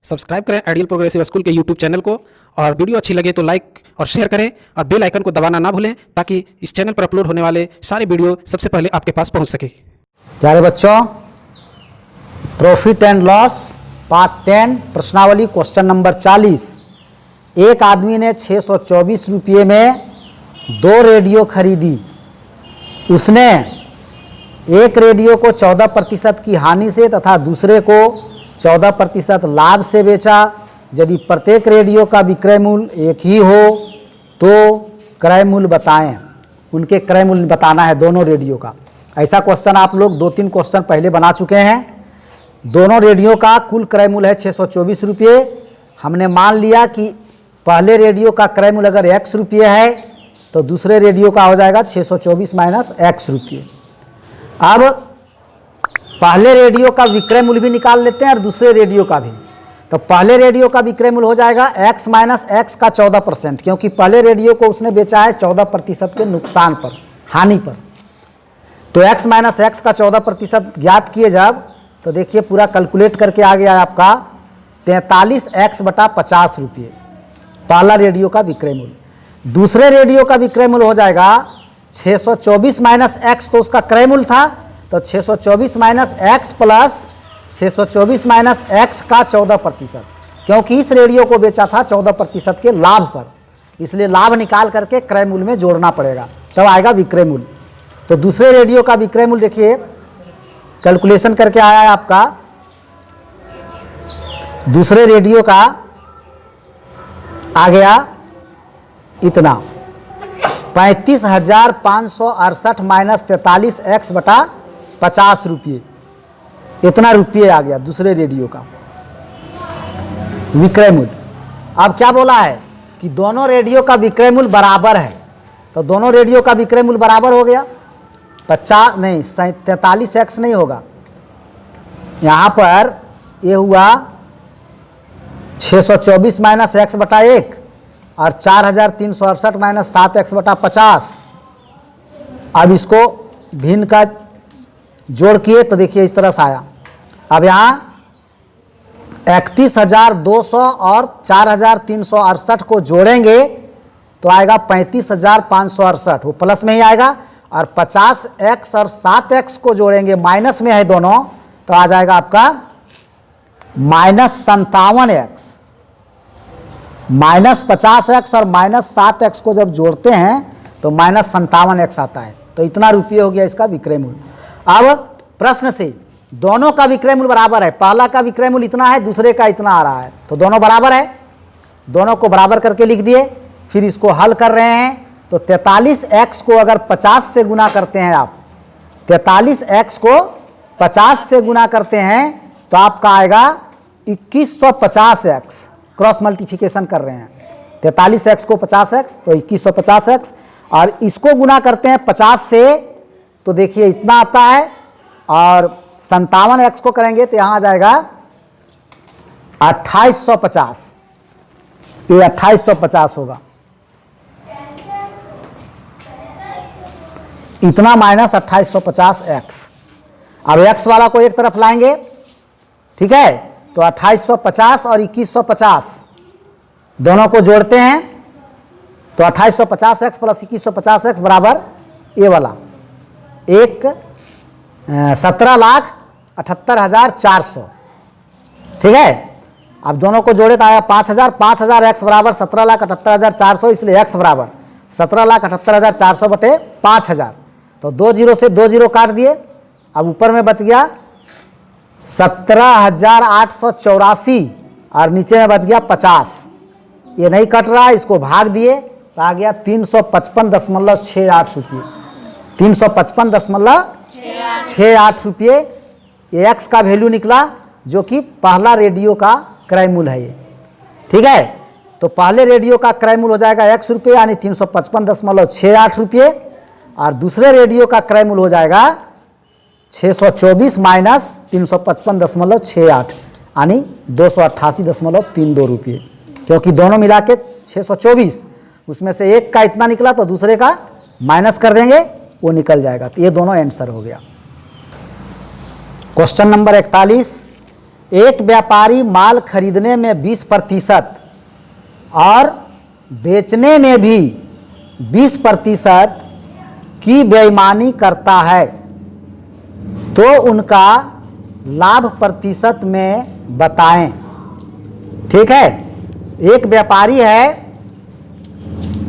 Subscribe करें ideal progressive school के YouTube channel को और वीडियो अच्छी लगे तो लाइक और शेयर करें और बेल आइकन को दबाना ना भूलें ताकि इस चैनल पर अपलोड होने वाले सारे वीडियो सबसे पहले आपके पास पहुंच सके। प्यारे बच्चों, प्रॉफिट एंड लॉस पार्ट 10 प्रश्नावली क्वेश्चन नंबर 40। एक आदमी ने 624 रुपये में 2 रेडियो खरीदी। उसने एक रेडियो को 14% की हानि से तथा दूसरे को 14% लाभ से बेचा। यदि प्रत्येक रेडियो का विक्रय मूल्य एक ही हो तो क्रय मूल्य बताएं। उनके क्रय मूल्य बताना है दोनों रेडियो का। ऐसा क्वेश्चन आप लोग 2-3 क्वेश्चन पहले बना चुके हैं। दोनों रेडियो का कुल क्रय मूल्य है 624 रुपये। हमने मान लिया कि पहले रेडियो का क्रय मूल्य अगर x रुपये है तो दूसरे रेडियो का हो जाएगा 624 माइनस x रुपये। अब पहले रेडियो का विक्रय मूल्य भी निकाल लेते हैं और दूसरे रेडियो का भी। तो पहले रेडियो का विक्रय मूल्य हो जाएगा x माइनस x का 14%, क्योंकि पहले रेडियो को उसने बेचा है 14% के नुकसान पर, हानि पर। तो x माइनस x का 14% ज्ञात किए जब, तो देखिए पूरा कैलकुलेट करके आ गया आपका 43x बटा 50 रुपये पहला रेडियो का विक्रय मूल्य। दूसरे रेडियो का विक्रय मूल्य हो जाएगा 624 माइनस x, तो उसका क्रय मूल्य था, तो 624 minus x plus 624 minus x का 14%, क्योंकि इस रेडियो को बेचा था 14% के लाभ पर, इसलिए लाभ निकाल करके क्रय मूल्य में जोड़ना पड़ेगा, तब आएगा विक्रय मूल्य। तो दूसरे रेडियो का विक्रय मूल्य देखिए कैलकुलेशन करके आया है आपका। दूसरे रेडियो का आ गया इतना 35,568 माइनस 43x बटा 50 रुपये, इतना रुपये आ गया दूसरे रेडियो का विक्रय मूल्य। अब क्या बोला है कि दोनों रेडियो का विक्रय मूल्य बराबर है, तो दोनों रेडियो का विक्रय मूल्य बराबर हो गया। 43x नहीं होगा, यहाँ पर ये हुआ 624 माइनस x बटा 1 और 4368 माइनस 7x बटा 50। अब इसको भिन्न का जोड़ किए तो देखिए इस तरह से आया। अब यहाँ 31,200 और 4,368 को जोड़ेंगे तो आएगा 35,568, वो प्लस में ही आएगा। और 50x और 7x को जोड़ेंगे, माइनस में है दोनों, तो आ जाएगा आपका माइनस 57x। माइनस 50x और माइनस 7x को जब जोड़ते हैं तो माइनस 57x आता है। तो इतना रुपये हो गया इसका विक्रय मूल्य। अब प्रश्न से दोनों का विक्रय मूल्य बराबर है, पहला का विक्रय मूल्य इतना है, दूसरे का इतना आ रहा है, तो दोनों बराबर है। दोनों को बराबर करके लिख दिए। फिर इसको हल कर रहे हैं तो 43x को अगर 50 से गुना करते हैं आप, 43x को 50 से गुना करते हैं तो आपका आएगा 2150x। क्रॉस मल्टीप्लिकेशन कर रहे हैं, 43x को 50x तो 2150x, और इसको गुना करते हैं 50 से तो देखिए इतना आता है, और 57x को करेंगे तो यहाँ आ जाएगा 2850। ये 2850 होगा, इतना माइनस 2850x। अब x वाला को एक तरफ लाएंगे, ठीक है, तो 2850 और 2150 दोनों को जोड़ते हैं तो 2850x प्लस 2150x बराबर ये वाला 17,78,400, ठीक है। अब दोनों को जोड़े तो आया 5,000x बराबर 17,78,400, इसलिए x बराबर 17,78,400 बटे 5,000। तो 2 जीरो से 2 जीरो काट दिए। अब ऊपर में बच गया 17,884 और नीचे में बच गया 50। ये नहीं कट रहा है, इसको भाग दिए तो आ गया 355.68 रुपये। 355.68 रुपये ये एक्स का वैल्यू निकला, जो कि पहला रेडियो का क्रय मूल्य है ये, ठीक है। तो पहले रेडियो का क्रय मूल्य हो जाएगा x रुपये यानी 355.68 रुपये, और दूसरे रेडियो का क्रय मूल्य हो जाएगा 624 माइनस 355.68 यानी 288.32 रुपये, क्योंकि दोनों मिला के 624, उसमें से एक का इतना निकला तो दूसरे का माइनस कर देंगे, वो निकल जाएगा। तो ये दोनों आंसर हो गया। क्वेश्चन नंबर 41, एक व्यापारी माल खरीदने में 20% और बेचने में भी 20% की बेईमानी करता है तो उनका लाभ प्रतिशत में बताएं। ठीक है, एक व्यापारी है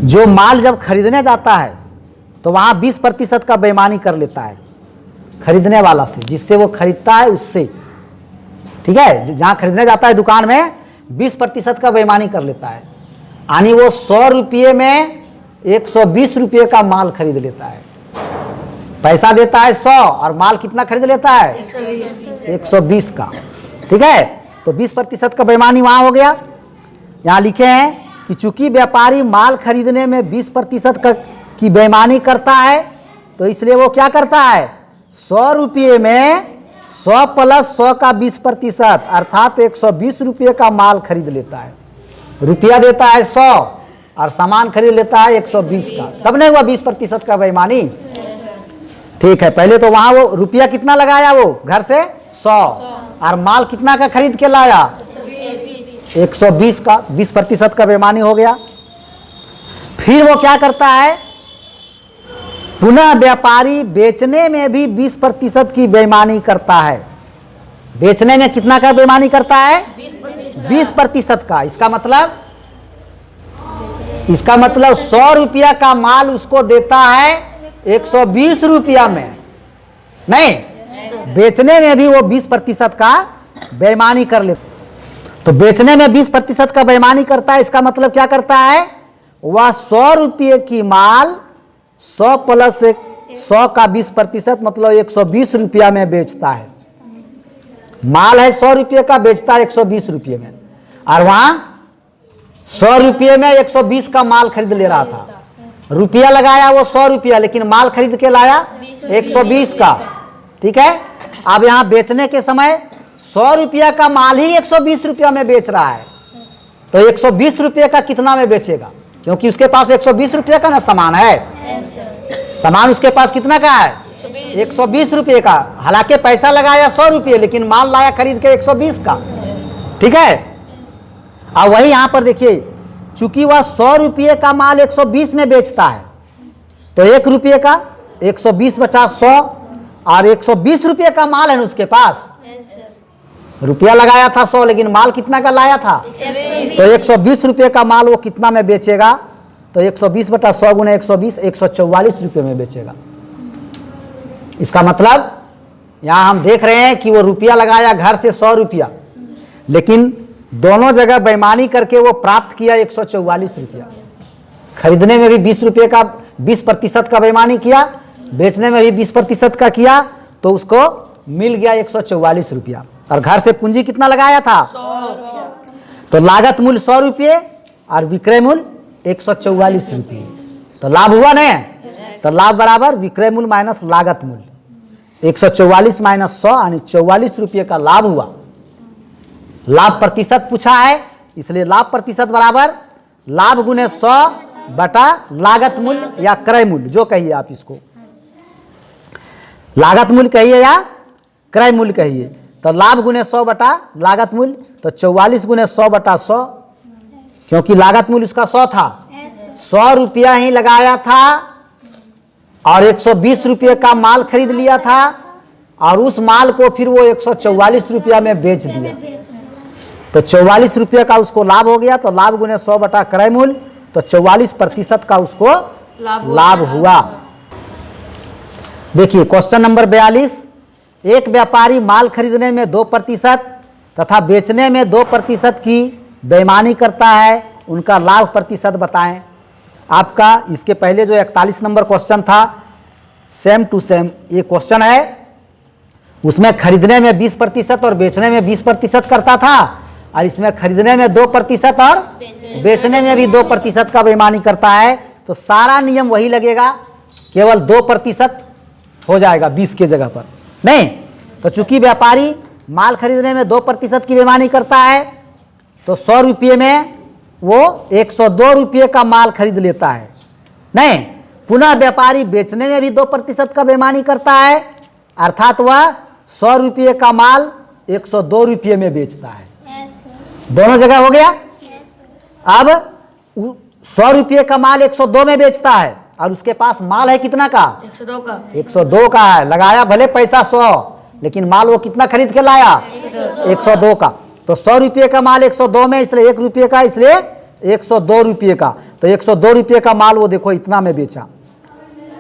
जो माल जब खरीदने जाता है तो वहाँ 20% का बेईमानी कर लेता है खरीदने वाला से, जिससे वो खरीदता है उससे। ठीक है, जहाँ खरीदने जाता है दुकान में 20% का बेईमानी कर लेता है, यानी वो 100 रुपये में 120 रुपये का माल खरीद लेता है। पैसा देता है 100 और माल कितना खरीद लेता है 120 का। ठीक है, तो 20% का बेईमानी वहाँ हो गया। यहाँ लिखे हैं कि चूंकि व्यापारी माल खरीदने में 20% की बेईमानी करता है तो इसलिए वो क्या करता है 100 रुपये में 100 + 100 का 20% अर्थात 120 रुपये का माल खरीद लेता है। रुपया देता है 100 और सामान खरीद लेता है 120 का, तब नहीं हुआ 20% का बेईमानी। ठीक है, पहले तो वहां वो रुपया कितना लगाया, वो घर से 100 और माल कितना का खरीद के लाया 120 का, 20% का बेईमानी हो गया। फिर वो क्या करता है, पुनः व्यापारी बेचने में भी 20% की बेईमानी करता है। बेचने में कितना का बेईमानी करता है 20% का। इसका मतलब 100 रुपया का माल उसको देता है 120 रुपया में, नहीं, बेचने में भी वो 20% का बेईमानी कर लेता। तो बेचने में 20% का बेईमानी करता है, इसका मतलब क्या करता है, वह 100 रुपये की माल 100 + 100 का 20% मतलब 120 रुपया में बेचता है। माल है 100 रुपये का, बेचता है 120 रुपये में, और वहां 100 रुपये में 120 का माल खरीद ले रहा था। रुपया लगाया वो 100 रुपया, लेकिन माल खरीद के लाया 120 का। ठीक है, अब यहाँ बेचने के समय 100 रुपया का माल ही 120 रुपया में बेच रहा है, तो 120 रुपये का कितना में बेचेगा, क्योंकि उसके पास 120 रुपये का ना सामान है। सामान उसके पास कितना का है 120 रुपये का, हालांकि पैसा लगाया 100 रुपये, लेकिन माल लाया खरीद के 120 का। ठीक है, और वही यहाँ पर देखिए, चूंकि वह 100 रुपये का माल 120 में बेचता है तो 1 रुपये का 120 बचा 100, और 120 रुपये का माल है उसके पास। रुपया लगाया था 100, लेकिन माल कितना का लाया था, तो 120 रुपये का माल वो कितना में बेचेगा, तो 120 बटा 100 गुना 120 144 रुपये में बेचेगा। इसका मतलब यहाँ हम देख रहे हैं कि वो रुपया लगाया घर से 100 रुपया, लेकिन दोनों जगह बेईमानी करके वो प्राप्त किया 144 रुपया। खरीदने में भी 20 रुपये का 20% का बेईमानी किया, बेचने में भी 20% का किया, तो उसको मिल गया 144 रुपया। और घर से पूंजी कितना लगाया था 100, तो लागत मूल्य 100 रुपये और विक्रय मूल्य 144 रुपये, तो लाभ हुआ नहीं। तो लाभ बराबर विक्रय मूल्य माइनस लागत मूल्य, 144 माइनस 100 यानी 44 रुपये का लाभ हुआ। लाभ प्रतिशत पूछा है, इसलिए लाभ प्रतिशत बराबर लाभ गुने 100 बटा लागत मूल्य या क्रय मूल्य, जो कहिए आप इसको, लागत मूल्य कहिए या क्रय मूल्य कहिए। तो लाभ गुने 100 बटा लागत मूल्य, तो 44 गुने 100 बटा 100, क्योंकि लागत मूल्य उसका 100 था, 100 रुपया ही लगाया था और 120 रुपये का माल खरीद लिया था, और उस माल को फिर वो 144 रुपया में बेच दिया, तो 44 रुपये का उसको लाभ हो गया। तो लाभ गुने 100 बटा क्रय मूल्य, तो 44% का उसको लाभ हुआ। देखिए क्वेश्चन नंबर 42, एक व्यापारी माल खरीदने में 2% तथा बेचने में 2% की बेईमानी करता है, उनका लाभ प्रतिशत बताएं। आपका इसके पहले जो 41 नंबर क्वेश्चन था, सेम टू सेम ये क्वेश्चन है, उसमें खरीदने में 20% और बेचने में 20% करता था, और इसमें खरीदने में 2% और बेचने में भी 2% का बेईमानी करता है। तो सारा नियम वही लगेगा, केवल 2% हो जाएगा 20 के जगह पर, नहीं। तो चूंकि व्यापारी माल खरीदने में 2% की बेईमानी करता है, तो 100 रुपये में वो 102 रुपये का माल खरीद लेता है, नहीं। पुनः व्यापारी बेचने में भी 2% का बेईमानी करता है, अर्थात वह 100 रुपये का माल 102 रुपये में बेचता है। दोनों जगह हो गया। अब 100 रुपये का माल 102 में बेचता है और उसके पास माल है कितना का? 102 का है। लगाया भले पैसा 100, लेकिन माल वो कितना खरीद के लाया? 102 का। तो 100 रुपये का माल 102 में, इसलिए 1 रुपये का, इसलिए 102 रुपये का। तो 102 रुपये का माल वो देखो इतना में बेचा।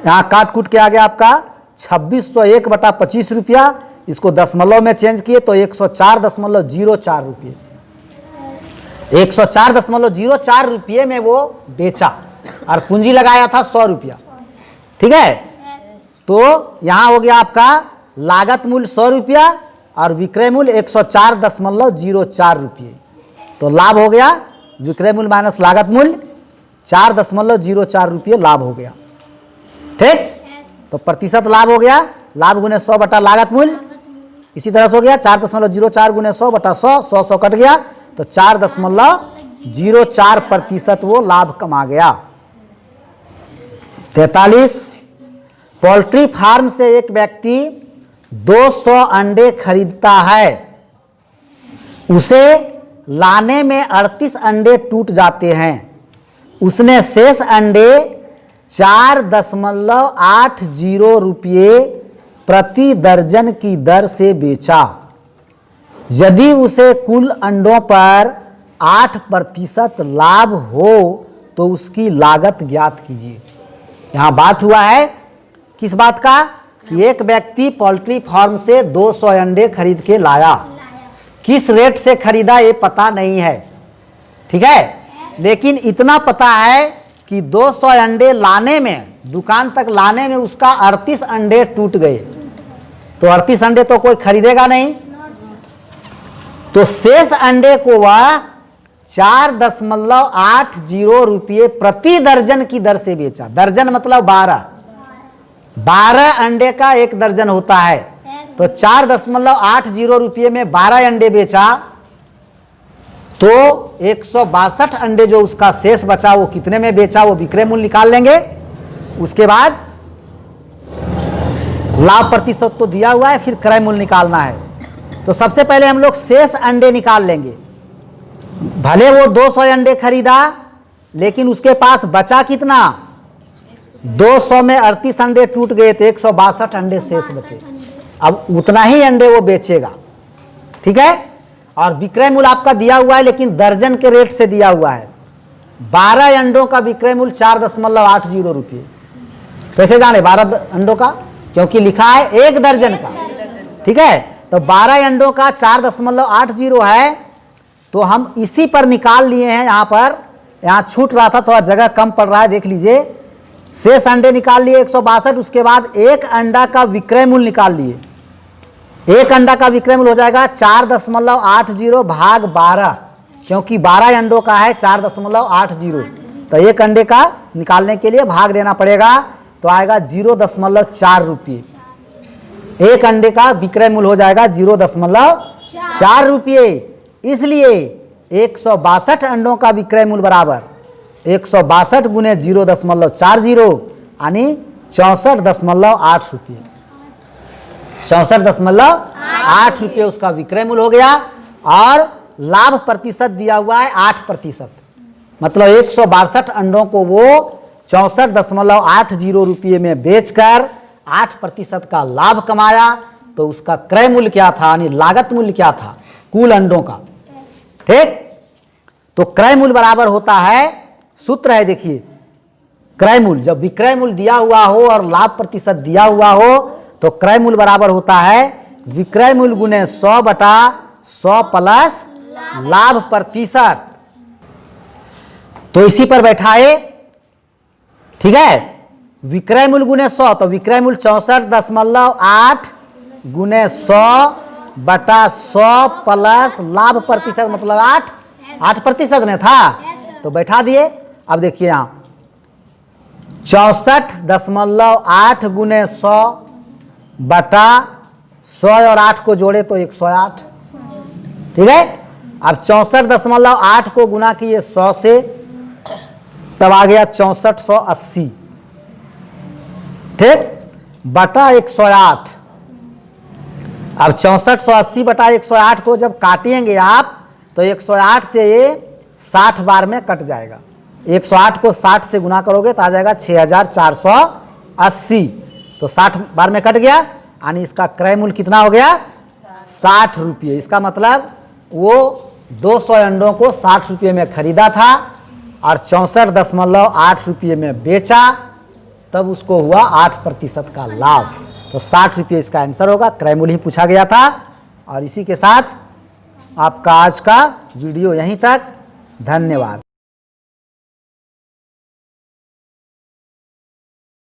यहाँ काट कूट के आ गया आपका 2601/25 रुपया। इसको दशमलव में चेंज किए तो 104.04 रुपये, 104.04 रुपये में वो बेचा और पूंजी लगाया था 100 रुपया। ठीक है। तो यहाँ हो गया आपका लागत मूल्य 100 रुपया और विक्रय मूल्य 104.04 रुपये। तो लाभ हो गया विक्रय मूल्य माइनस लागत मूल्य 4.04 रुपये लाभ हो गया। ठीक। तो प्रतिशत लाभ हो गया, लाभ गुने 100 बटा लागत मूल्य। इसी तरह से हो गया 4.04 गुने 100 बटा 100, 100 कट गया तो 4.04% वो लाभ कमा गया। 43, पोल्ट्री फार्म से एक व्यक्ति 200 अंडे खरीदता है। उसे लाने में 38 अंडे टूट जाते हैं। उसने शेष अंडे 4.80 रुपये प्रति दर्जन की दर से बेचा। यदि उसे कुल अंडों पर 8% लाभ हो तो उसकी लागत ज्ञात कीजिए। यहाँ बात हुआ है किस बात का? कि एक व्यक्ति पोल्ट्री फार्म से 200 अंडे खरीद के लाया। किस रेट से खरीदा ये पता नहीं है। ठीक है। लेकिन इतना पता है कि 200 अंडे लाने में, दुकान तक लाने में उसका 38 अंडे टूट गए। तो 38 अंडे तो कोई खरीदेगा नहीं। तो शेष अंडे को वह 4.80 रुपये प्रति दर्जन की दर से बेचा। दर्जन मतलब 12 अंडे का एक दर्जन होता है। तो 4.80 रुपये में 12 अंडे बेचा तो 162 अंडे जो उसका शेष बचा वो कितने में बेचा, वो विक्रय मूल्य निकाल लेंगे। उसके बाद लाभ प्रतिशत तो दिया हुआ है, फिर क्रय मूल्य निकालना है। तो सबसे पहले हम लोग शेष अंडे निकाल लेंगे। भले वो 200 अंडे खरीदा, लेकिन उसके पास बचा कितना? 200 में 38 अंडे टूट गए तो 162 अंडे शेष बचे। अब उतना ही अंडे वो बेचेगा। ठीक है। और विक्रय मूल्य आपका दिया हुआ है, लेकिन दर्जन के रेट से दिया हुआ है। 12 अंडों का विक्रय मूल्य 4.80 रुपये। कैसे जाने 12 अंडों का? क्योंकि लिखा है एक दर्जन का। ठीक है। तो 12 अंडों का 4.80 है। तो हम इसी पर निकाल लिए हैं। यहाँ पर यहाँ छूट रहा था, थोड़ा जगह कम पड़ रहा है, देख लीजिए। शेष अंडे निकाल लिए 162। उसके बाद एक अंडा का विक्रय मूल्य निकाल लिए। एक अंडा का विक्रय मूल्य हो जाएगा 4.80 भाग 12, क्योंकि 12 अंडों का है 4.80। तो एक अंडे का निकालने के लिए भाग देना पड़ेगा, तो आएगा 0.4 रुपये। एक अंडे का विक्रय मूल्य हो जाएगा 0.4 रुपये। इसलिए 162 अंडों का विक्रय मूल्य बराबर 162 गुने 0.40 यानी 64.8 रुपये। 64.8 रुपये उसका विक्रय मूल्य हो गया। और लाभ प्रतिशत दिया हुआ है 8%। मतलब 162 अंडों को वो 64.80 रुपये में बेचकर 8% का लाभ कमाया। तो उसका क्रय मूल्य क्या था, यानी लागत मूल्य क्या था? कुल अंडों का। ठीक। तो क्रय मूल्य बराबर होता है, सूत्र है देखिए, क्रय मूल्य जब विक्रय मूल्य दिया हुआ हो और लाभ प्रतिशत दिया हुआ हो तो क्रय मूल्य बराबर होता है विक्रय मूल्य गुने 100 बटा 100 प्लस लाभ प्रतिशत। तो इसी पर बैठाए। ठीक है। विक्रय मूल्य गुने 100, तो विक्रय मूल्य 64.8 गुने 100 बटा 100 प्लस लाभ प्रतिशत मतलब 8% ने था, तो बैठा दिए। अब देखिए यहाँ 64.8 गुने 100 बटा 100 और 8 को जोड़े तो 108। ठीक है। अब 64.8 को गुना किए 100 से, तब आ गया 6480। ठीक। बटा 108। अब 6480 बटा 108 को जब काटेंगे आप तो 108 से ये 60 बार में कट जाएगा। 108 को 60 से गुना करोगे तो आ जाएगा 6480। तो 60 बार में कट गया, यानी इसका क्रय मूल्य कितना हो गया? 60 रुपये। इसका मतलब वो 200 अंडों को 60 रुपये में खरीदा था और 64.8 रुपये में बेचा, तब उसको हुआ 8% का लाभ। तो 60 रुपये इसका आंसर होगा। क्रय मूल्य ही पूछा गया था। और इसी के साथ आपका आज का वीडियो यहीं तक। धन्यवाद।